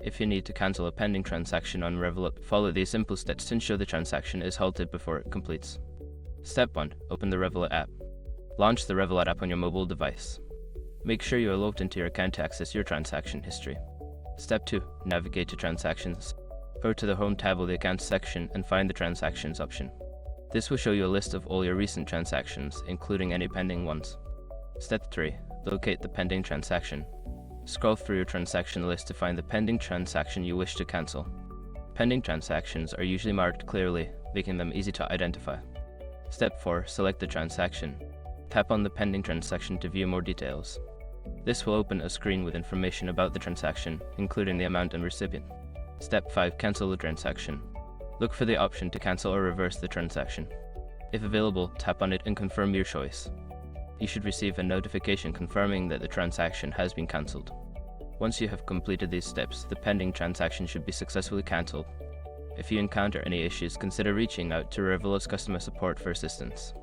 If you need to cancel a pending transaction on Revolut, follow these simple steps to ensure the transaction is halted before it completes. Step 1. Open the Revolut app. Launch the Revolut app on your mobile device. Make sure you are logged into your account to access your transaction history. Step 2. Navigate to Transactions. Go to the Home tab of the Accounts section and find the Transactions option. This will show you a list of all your recent transactions, including any pending ones. Step 3. Locate the pending transaction. Scroll through your transaction list to find the pending transaction you wish to cancel. Pending transactions are usually marked clearly, making them easy to identify. Step 4. Select the transaction. Tap on the pending transaction to view more details. This will open a screen with information about the transaction, including the amount and recipient. Step 5. Cancel the transaction. Look for the option to cancel or reverse the transaction. If available, tap on it and confirm your choice. You should receive a notification confirming that the transaction has been cancelled. Once you have completed these steps, the pending transaction should be successfully cancelled. If you encounter any issues, consider reaching out to Revolut's customer support for assistance.